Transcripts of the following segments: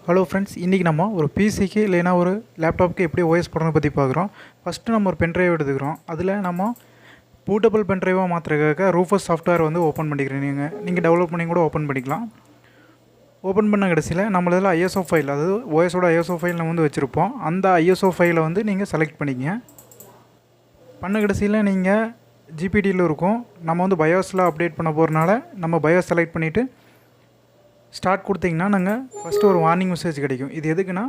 Hello friends, இன்றைக்கி நம்ம ஒரு பிசிக்கு இல்லைனா ஒரு லேப்டாப்புக்கு எப்படி ஓஎஸ் போடுறத பற்றி பார்க்குறோம். ஃபஸ்ட்டு நம்ம ஒரு பென்ட்ரைவ் எடுத்துக்கிறோம். அதில் நம்ம பூட்டபிள் பென்ட்ரைவாக மாற்றுறதுக்காக ரூஃபஸ் சாஃப்ட்வேர் வந்து ஓப்பன் பண்ணிக்கிறேன். நீங்கள் டெவலப் பண்ணி கூட ஓப்பன் பண்ணிக்கலாம். ஓப்பன் பண்ண கடைசியில் நம்மளதில் ஐஎஸ்ஓ ஃபைல், அதாவது ஓஎஸோட ஐஎஸ்ஓ ஃபைல் நம்ம வந்து வச்சுருப்போம். அந்த ஐஎஸ்ஓ ஃபைலை வந்து நீங்கள் செலக்ட் பண்ணிக்கங்க. பண்ண கடைசியில் நீங்கள் ஜிபிடியில் இருக்கும். நம்ம வந்து பயோஸில் அப்டேட் பண்ண போகிறனால நம்ம பயோஸ் செலக்ட் பண்ணிவிட்டு ஸ்டார்ட் கொடுத்திங்கன்னா நாங்கள் ஃபஸ்ட்டு ஒரு வார்னிங் மெசேஜ் கிடைக்கும். இது எதுக்குன்னா,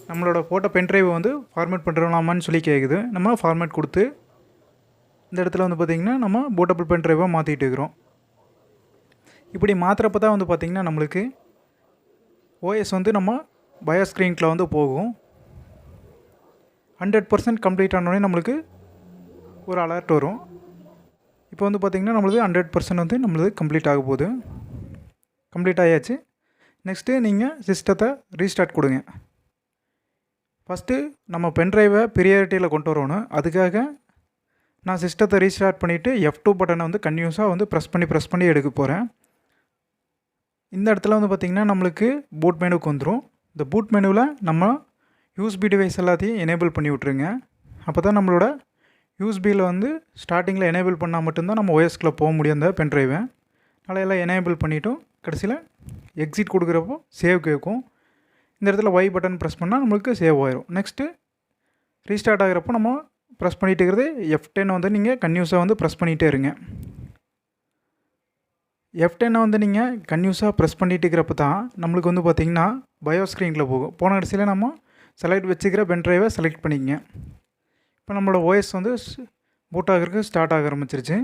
நம்மளோட போட்ட பென்ட்ரைவை வந்து ஃபார்மேட் பண்ணுறலாமான்னு சொல்லி கேட்குது. நம்ம ஃபார்மேட் கொடுத்து இந்த இடத்துல வந்து பார்த்திங்கன்னா நம்ம போட்டபிள் பென்ட்ரைவாக மாற்றிட்டு இருக்கிறோம். இப்படி மாற்றுறப்ப தான் வந்து பார்த்திங்கன்னா நம்மளுக்கு ஓஎஸ் வந்து நம்ம பயோ ஸ்க்ரீனில் வந்து போகும். 100% கம்ப்ளீட் ஆனோடனே நம்மளுக்கு ஒரு அலர்ட் வரும். இப்போ வந்து பார்த்திங்கன்னா நம்மளுக்கு 100% வந்து நம்மளுக்கு கம்ப்ளீட் ஆக போகுது. கம்ப்ளீட் ஆகியாச்சு. நெக்ஸ்ட்டு நீங்கள் சிஸ்டத்தை ரீஸ்டார்ட் கொடுங்க. ஃபஸ்ட்டு நம்ம பென்ட்ரைவை ப்ரியாரிட்டியில் கொண்டு வரணும். அதுக்காக நான் சிஸ்டத்தை ரீஸ்டார்ட் பண்ணிவிட்டு F2 பட்டனை வந்து கன்டினியூஸாக வந்து ப்ரெஸ் பண்ணி எடுக்க போகிறேன். இந்த இடத்துல வந்து பார்த்திங்கன்னா நம்மளுக்கு பூட் மெனுக்கு வந்துடும். இந்த பூட் மெனுவில் நம்ம யூஎஸ்பி டிவைஸ் எல்லாத்தையும் எனேபிள் பண்ணி விட்ருங்க. அப்போ தான் நம்மளோட யூஎஸ்பியில் வந்து ஸ்டார்டிங்கில் எனேபிள் பண்ணால் மட்டும்தான் நம்ம ஓஎஸ்குள்ளே போக முடியும் அந்த பென்ட்ரைவை. அதனால் எல்லாம் எனேபிள் பண்ணிவிட்டோம். கடைசியில் எக்ஸிட் கொடுக்குறப்போ சேவ் கேட்கும். இந்த இடத்துல ஒய் பட்டன் ப்ரெஸ் பண்ணால் நம்மளுக்கு சேவ் ஆயிரும். நெக்ஸ்ட்டு ரீஸ்டார்ட் ஆகிறப்போ நம்ம ப்ரெஸ் பண்ணிகிட்டு இருக்கிறது F10 வந்து நீங்கள் கன்டினியூஸாக வந்து ப்ரெஸ் பண்ணிகிட்டே இருங்க. F10 வந்து நீங்கள் கன்டினியூஸாக ப்ரெஸ் பண்ணிகிட்டு இருக்கிறப்ப தான் நம்மளுக்கு வந்து பார்த்திங்கன்னா பயோ ஸ்க்ரீனில் போகும். போன கடைசியில் நம்ம செலக்ட் வச்சுக்கிற பென்ட்ரைவை செலக்ட் பண்ணிக்கங்க. இப்போ நம்மளோட ஓஎஸ் வந்து பூட் ஆகிறதுக்கு ஸ்டார்ட் ஆக ஆரம்பிச்சிருச்சு.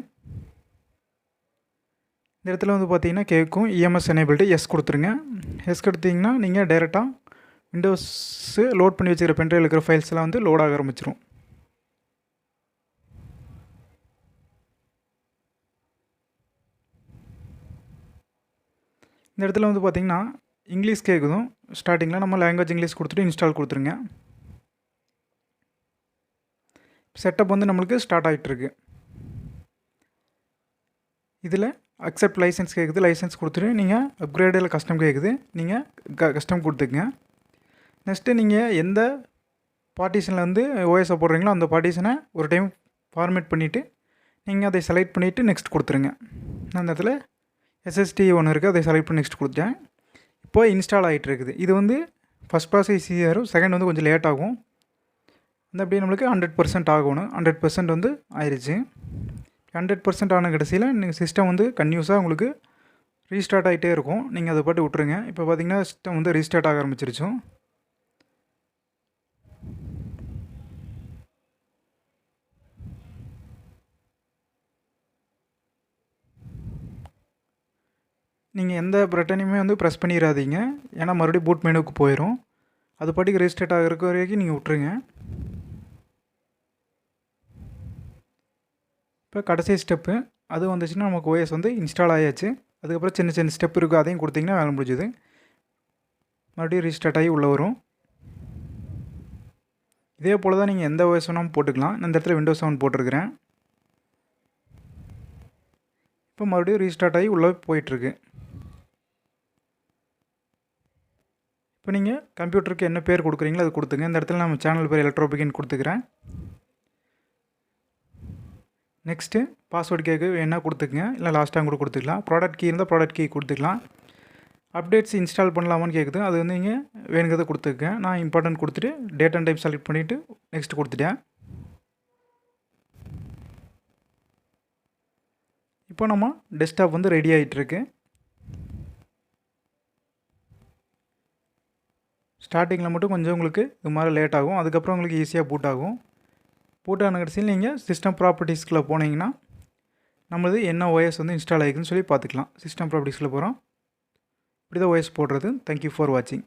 இந்த இடத்துல வந்து பார்த்திங்கன்னா கேட்கும் இஎம்எஸ் எனேபிள்டு எஸ் கொடுத்துருங்க. எஸ் கொடுத்தீங்கன்னா நீங்கள் டைரெக்டாக விண்டோஸு லோட் பண்ணி வச்சுக்கிற பென்ட்ரைவில் இருக்கிற ஃபைல்ஸ்லாம் வந்து லோட் ஆக ஆரம்பிச்சிடும். இந்த இடத்துல வந்து பார்த்திங்கன்னா இங்கிலீஷ் கேட்குதும். ஸ்டார்டிங்கில் நம்ம லாங்குவேஜ் இங்கிலீஷ் கொடுத்துட்டு இன்ஸ்டால் கொடுத்துருங்க. செட்டப் வந்து நம்மளுக்கு ஸ்டார்ட் ஆகிட்டுருக்கு. இதில் அக்செப்ட் லைசன்ஸ் கேட்குது. லைசன்ஸ் கொடுத்துட்டு நீங்கள் அப்கிரேட் இல்லை கஸ்டம் கேட்குது. நீங்கள் கஸ்டம் கொடுத்துக்குங்க. நெக்ஸ்ட்டு நீங்கள் எந்த பார்ட்டிஷனில் வந்து ஓஎஸை போடுறீங்களோ அந்த பார்ட்டிஷனை ஒரு டைம் ஃபார்மேட் பண்ணிவிட்டு நீங்கள் அதை செலக்ட் பண்ணிவிட்டு நெக்ஸ்ட் கொடுத்துருங்க. நான் அந்த இடத்துல எஸ்எஸ்டி ஒன்று இருக்குது, அதை செலக்ட் பண்ணி நெக்ஸ்ட் கொடுத்தேன். இப்போது இன்ஸ்டால் ஆகிட்டு இருக்குது. இது வந்து ஃபஸ்ட் ப்ராசஸ் ஈஸியாக இருக்கும், செகண்ட் வந்து கொஞ்சம் லேட் ஆகும். அந்த அப்படியே நம்மளுக்கு 100% ஆகணும். 100% வந்து ஆயிடுச்சு. 100% ஆன கடைசியில் நீங்கள் சிஸ்டம் வந்து கன்டினியூஸாக உங்களுக்கு ரீஸ்டார்ட் ஆகிட்டே இருக்கும். நீங்கள் அதை பாட்டு விட்ருங்க. இப்போ பார்த்திங்கன்னா சிஸ்டம் வந்து ரீஸ்டார்ட் ஆக ஆரம்பிச்சிருச்சோம். நீங்கள் எந்த பட்டனையுமே வந்து ப்ரெஸ் பண்ணிடாதீங்க, ஏன்னா மறுபடியும் பூட் மெனுவுக்கு போயிடும். அது பாட்டுக்கு ரீஸ்டார்ட் ஆகிற வரைக்கும் நீங்கள் விட்ருங்க. இப்போ கடைசி ஸ்டெப்பு அது வந்துச்சுன்னா நமக்கு ஓஎஸ் வந்து இன்ஸ்டால் ஆகியாச்சு. அதுக்கப்புறம் சின்ன சின்ன ஸ்டெப் இருக்குது, அதையும் கொடுத்திங்கன்னா வேலை முடிஞ்சுது. மறுபடியும் ரீஸ்டார்ட் ஆகி உள்ளே வரும். இதே போல் தான் நீங்கள் எந்த ஓஎஸ் வேணாலும் போட்டுக்கலாம். நான் இந்த இடத்துல விண்டோஸ் 7 போட்டிருக்கிறேன். இப்போ மறுபடியும் ரீஸ்டார்ட் ஆகி உள்ளே போயிட்டுருக்கு. இப்போ நீங்கள் கம்ப்யூட்டருக்கு என்ன பேர் கொடுக்குறீங்களோ அது கொடுத்துங்க. இந்த இடத்துல நம்ம சேனல் பேர் எலக்ட்ரோபிக்னு கொடுத்துக்கிறேன். நெக்ஸ்ட்டு பாஸ்வேர்டு கேட்கு என்ன கொடுத்துக்குங்க, இல்லை லாஸ்ட்டாக கூட கொடுத்துக்கலாம். ப்ராடக்ட் கீ இருந்தால் ப்ராடக்ட் கீ கொடுத்துக்கலாம். அப்டேட்ஸ் இன்ஸ்டால் பண்ணலாமான்னு கேட்குது, அது வந்து நீங்கள் வேணுங்கிறத கொடுத்துக்கங்க. நான் இம்பார்ட்டன்ட் கொடுத்துட்டு டேட் அண்ட் டைப் செலக்ட் பண்ணிவிட்டு நெக்ஸ்ட் கொடுத்துட்டேன். இப்போ நம்ம டெஸ்க்டாப் வந்து ரெடி ஆகிட்டுருக்கு. ஸ்டார்டிங்கில் மட்டும் கொஞ்சம் உங்களுக்கு இது மாதிரி லேட் ஆகும். அதுக்கப்புறம் உங்களுக்கு ஈஸியாக பூட் ஆகும். பூட் ஆன கடைசியில் நீங்கள் சிஸ்டம் ப்ராப்பர்ட்டிஸ்க்குள்ளே போனீங்கன்னா நம்மளது என்ன ஓஎஸ் வந்து இன்ஸ்டால் ஆகிக்குதுன்னு சொல்லி பார்த்துக்கலாம். சிஸ்டம் ப்ராப்பர்ட்டிஸ்க்குள்ளே போகிறோம். இப்படி தான் ஓஎஸ் போடுறது. தேங்க்யூ ஃபார் வாட்சிங்.